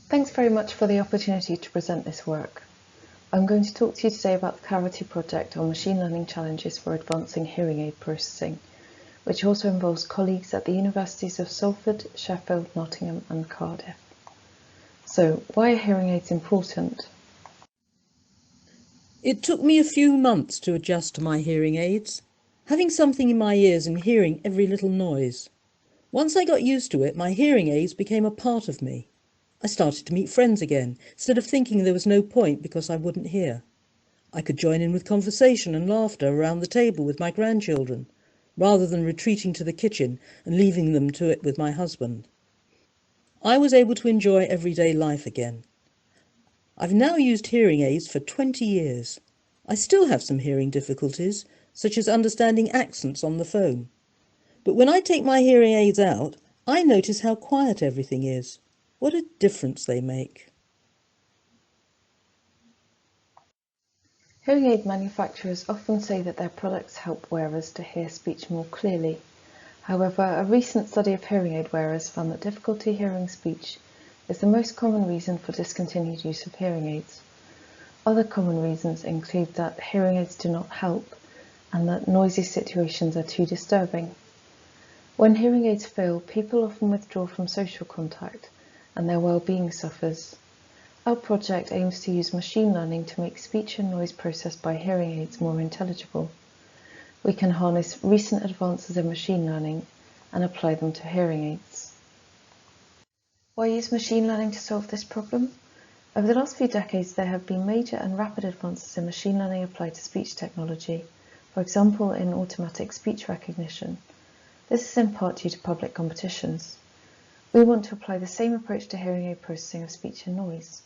Thanks very much for the opportunity to present this work. I'm going to talk to you today about the Clarity project on machine learning challenges for advancing hearing aid processing, which also involves colleagues at the universities of Salford, Sheffield, Nottingham and Cardiff. So, why are hearing aids important? It took me a few months to adjust to my hearing aids, having something in my ears and hearing every little noise. Once I got used to it, my hearing aids became a part of me. I started to meet friends again, instead of thinking there was no point because I wouldn't hear. I could join in with conversation and laughter around the table with my grandchildren, rather than retreating to the kitchen and leaving them to it with my husband. I was able to enjoy everyday life again. I've now used hearing aids for 20 years. I still have some hearing difficulties, such as understanding accents on the phone. But when I take my hearing aids out, I notice how quiet everything is. What a difference they make. Hearing aid manufacturers often say that their products help wearers to hear speech more clearly. However, a recent study of hearing aid wearers found that difficulty hearing speech is the most common reason for discontinued use of hearing aids. Other common reasons include that hearing aids do not help and that noisy situations are too disturbing. When hearing aids fail, people often withdraw from social contact and their well-being suffers. Our project aims to use machine learning to make speech and noise processed by hearing aids more intelligible. We can harness recent advances in machine learning and apply them to hearing aids. Why use machine learning to solve this problem? Over the last few decades, there have been major and rapid advances in machine learning applied to speech technology, for example in automatic speech recognition. This is in part due to public competitions. We want to apply the same approach to hearing aid processing of speech and noise.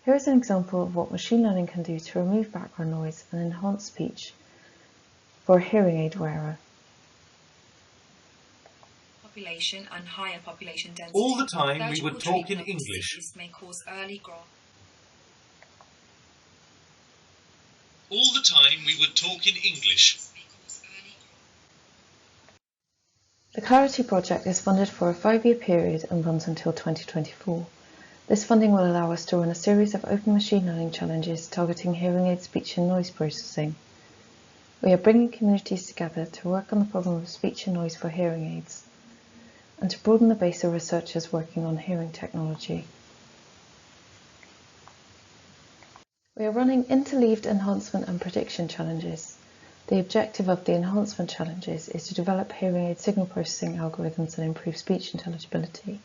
Here is an example of what machine learning can do to remove background noise and enhance speech for a hearing aid wearer. Population and higher population density. All the time we would talk in English. May cause early growth. All the time we would talk in English. The Clarity project is funded for a 5-year period and runs until 2024. This funding will allow us to run a series of open machine learning challenges targeting hearing aid speech and noise processing. We are bringing communities together to work on the problem of speech and noise for hearing aids, and to broaden the base of researchers working on hearing technology. We are running interleaved enhancement and prediction challenges. The objective of the enhancement challenges is to develop hearing aid signal processing algorithms that improve speech intelligibility,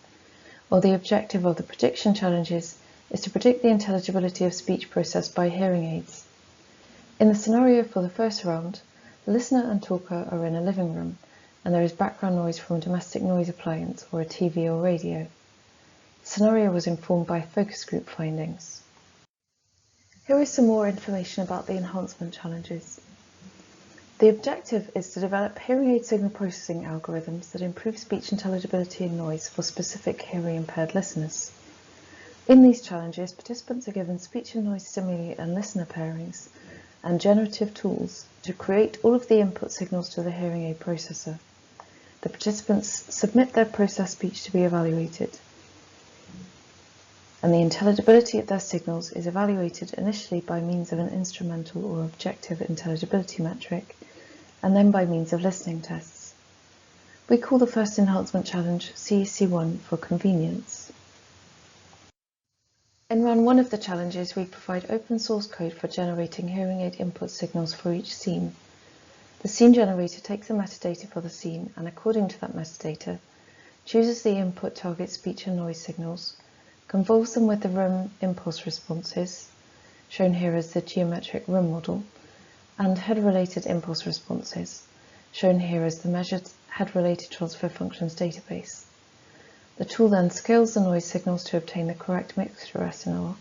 while the objective of the prediction challenges is to predict the intelligibility of speech processed by hearing aids. In the scenario for the first round, the listener and talker are in a living room, and there is background noise from a domestic noise appliance or a TV or radio. The scenario was informed by focus group findings. Here is some more information about the enhancement challenges. The objective is to develop hearing aid signal processing algorithms that improve speech intelligibility and noise for specific hearing impaired listeners. In these challenges, participants are given speech and noise stimuli and listener pairings and generative tools to create all of the input signals to the hearing aid processor. The participants submit their processed speech to be evaluated, and the intelligibility of their signals is evaluated initially by means of an instrumental or objective intelligibility metric, and then by means of listening tests. We call the first enhancement challenge CEC1 for convenience. In round 1 of the challenges, we provide open source code for generating hearing aid input signals for each scene. The scene generator takes the metadata for the scene and, according to that metadata, chooses the input target speech and noise signals, convolves them with the room impulse responses, shown here as the geometric room model, and head-related impulse responses, shown here as the measured head-related transfer functions database. The tool then scales the noise signals to obtain the correct mixture SNR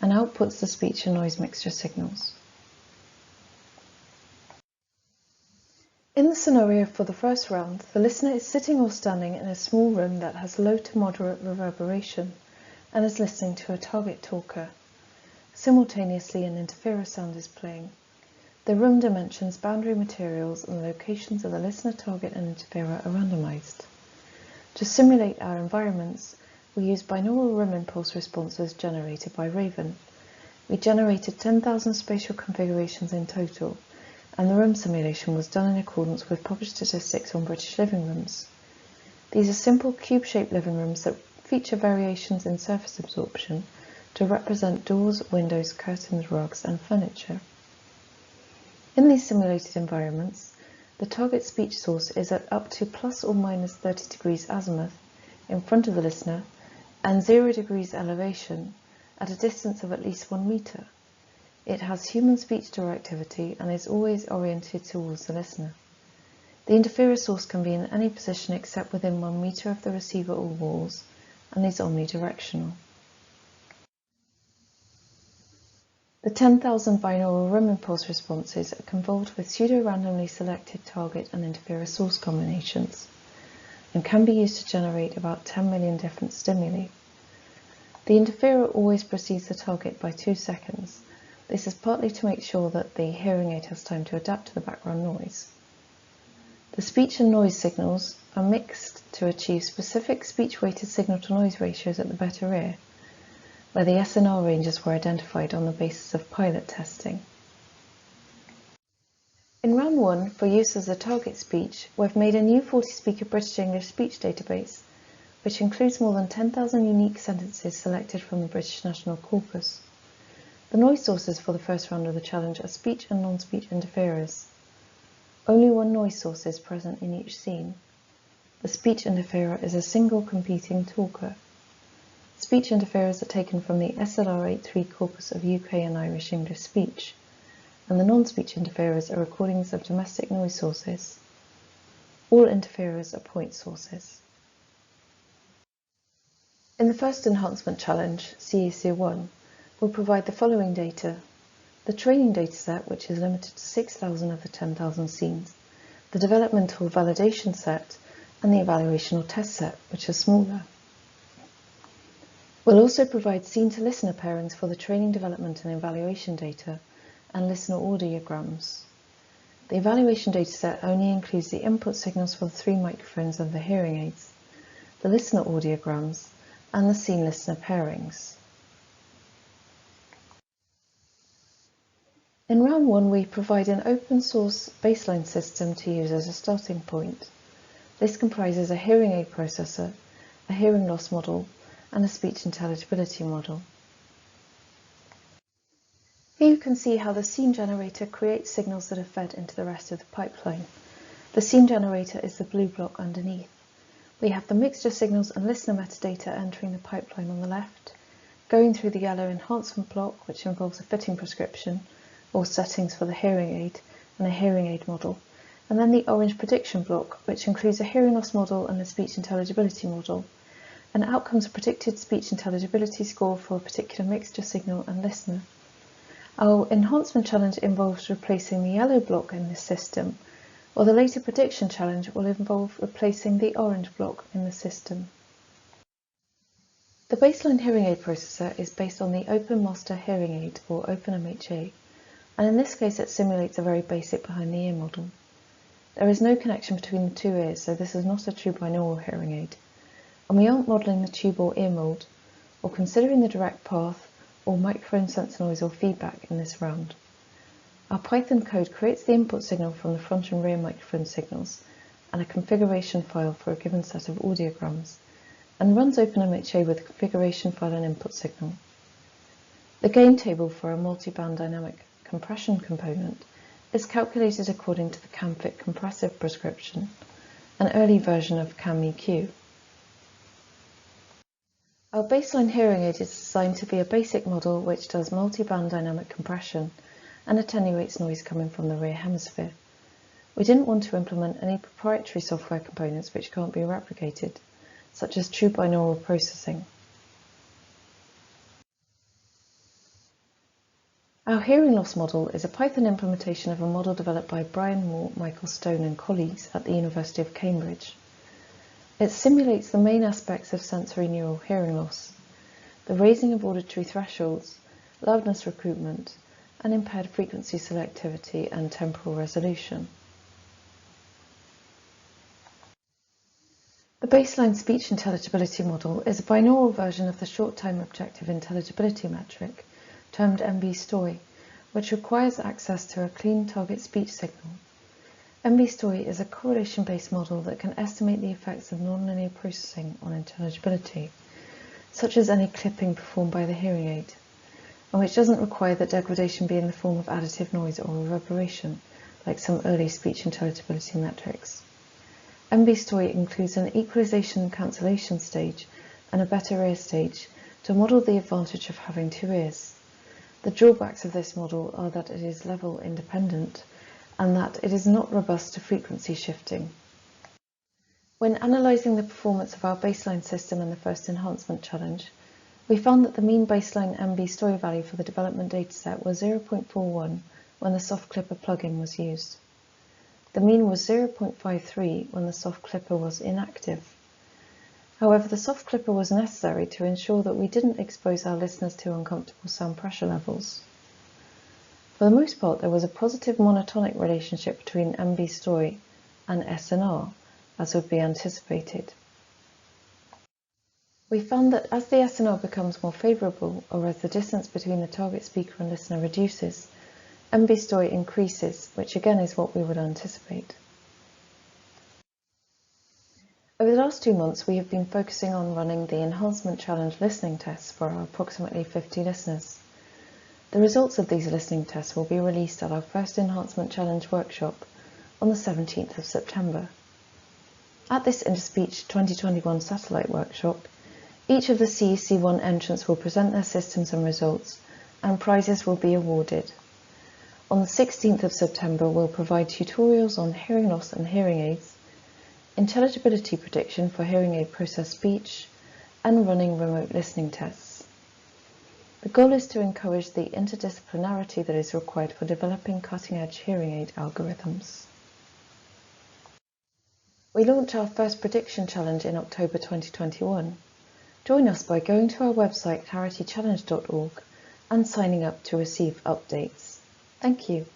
and outputs the speech and noise mixture signals. In the scenario for the first round, the listener is sitting or standing in a small room that has low to moderate reverberation and is listening to a target talker. Simultaneously, an Interfero sound is playing. The room dimensions, boundary materials, and the locations of the listener, target, and Interfero are randomized. To simulate our environments, we used binaural rim impulse responses generated by Raven. We generated 10,000 spatial configurations in total, and the room simulation was done in accordance with published statistics on British living rooms. These are simple cube-shaped living rooms that feature variations in surface absorption to represent doors, windows, curtains, rugs, and furniture. In these simulated environments, the target speech source is at up to plus or minus 30 degrees azimuth in front of the listener and 0 degrees elevation at a distance of at least 1 meter. It has human speech directivity and is always oriented towards the listener. The Interfero source can be in any position except within 1 meter of the receiver or walls and is omnidirectional. The 10,000 binaural rim impulse responses are convolved with pseudo-randomly selected target and interferer source combinations and can be used to generate about 10 million different stimuli. The interferer always precedes the target by 2 seconds. This is partly to make sure that the hearing aid has time to adapt to the background noise. The speech and noise signals are mixed to achieve specific speech-weighted signal-to-noise ratios at the better ear, where the SNR ranges were identified on the basis of pilot testing. In round 1, for use as a target speech, we've made a new 40-speaker British English speech database, which includes more than 10,000 unique sentences selected from the British National Corpus. The noise sources for the first round of the challenge are speech and non-speech interferers. Only one noise source is present in each scene. The speech interferer is a single competing talker. Speech interferers are taken from the SLR83 corpus of UK and Irish English speech, and the non-speech interferers are recordings of domestic noise sources. All interferers are point sources. In the first enhancement challenge, CEC1, we'll provide the following data: the training dataset, which is limited to 6,000 of the 10,000 scenes, the developmental validation set, and the evaluational test set, which are smaller. We'll also provide scene-to-listener pairings for the training, development, and evaluation data, and listener audiograms. The evaluation dataset only includes the input signals for the 3 microphones and the hearing aids, the listener audiograms, and the scene-listener pairings. In round 1, we provide an open-source baseline system to use as a starting point. This comprises a hearing aid processor, a hearing loss model, and a speech intelligibility model. Here you can see how the scene generator creates signals that are fed into the rest of the pipeline. The scene generator is the blue block underneath. We have the mixture signals and listener metadata entering the pipeline on the left, going through the yellow enhancement block, which involves a fitting prescription, or settings for the hearing aid, and a hearing aid model, and then the orange prediction block, which includes a hearing loss model and a speech intelligibility model, and outcomes a predicted speech intelligibility score for a particular mixture signal and listener. Our enhancement challenge involves replacing the yellow block in this system, while the later prediction challenge will involve replacing the orange block in the system. The baseline hearing aid processor is based on the Open Master Hearing Aid, or OpenMHA, and in this case it simulates a very basic behind-the-ear model. There is no connection between the 2 ears, so this is not a true binaural hearing aid, and we aren't modelling the tube or ear mould, or considering the direct path, or microphone sensor noise or feedback in this round. Our Python code creates the input signal from the front and rear microphone signals, and a configuration file for a given set of audiograms, and runs OpenMHA with a configuration file and input signal. The gain table for a multi-band dynamic compression component is calculated according to the CAMFIT compressive prescription, an early version of CAMEQ. Our baseline hearing aid is designed to be a basic model which does multi-band dynamic compression and attenuates noise coming from the rear hemisphere. We didn't want to implement any proprietary software components which can't be replicated, such as true binaural processing. Our hearing loss model is a Python implementation of a model developed by Brian Moore, Michael Stone and colleagues at the University of Cambridge. It simulates the main aspects of sensory neural hearing loss, the raising of auditory thresholds, loudness recruitment, and impaired frequency selectivity and temporal resolution. The baseline speech intelligibility model is a binaural version of the short-time objective intelligibility metric, termed MB-STOI, which requires access to a clean target speech signal. MB-STOI is a correlation-based model that can estimate the effects of nonlinear processing on intelligibility, such as any clipping performed by the hearing aid, and which doesn't require that degradation be in the form of additive noise or reverberation, like some early speech intelligibility metrics. MB-STOI includes an equalization cancellation stage and a better ear stage to model the advantage of having two ears. The drawbacks of this model are that it is level independent and that it is not robust to frequency shifting. When analysing the performance of our baseline system in the first enhancement challenge, we found that the mean baseline MB-STOI value for the development dataset was 0.41 when the soft clipper plugin was used. The mean was 0.53 when the soft clipper was inactive. However, the soft clipper was necessary to ensure that we didn't expose our listeners to uncomfortable sound pressure levels. For the most part, there was a positive monotonic relationship between MB-STOI and SNR, as would be anticipated. We found that as the SNR becomes more favourable, or as the distance between the target speaker and listener reduces, MB-STOI increases, which again is what we would anticipate. Over the last 2 months, we have been focusing on running the Enhancement Challenge listening tests for our approximately 50 listeners. The results of these listening tests will be released at our first Enhancement Challenge workshop on the 17th of September. At this Interspeech 2021 satellite workshop, each of the CEC1 entrants will present their systems and results, and prizes will be awarded. On the 16th of September, we'll provide tutorials on hearing loss and hearing aids, intelligibility prediction for hearing aid processed speech, and running remote listening tests. The goal is to encourage the interdisciplinarity that is required for developing cutting-edge hearing aid algorithms. We launch our first prediction challenge in October 2021. Join us by going to our website clarity-challenge.org and signing up to receive updates. Thank you.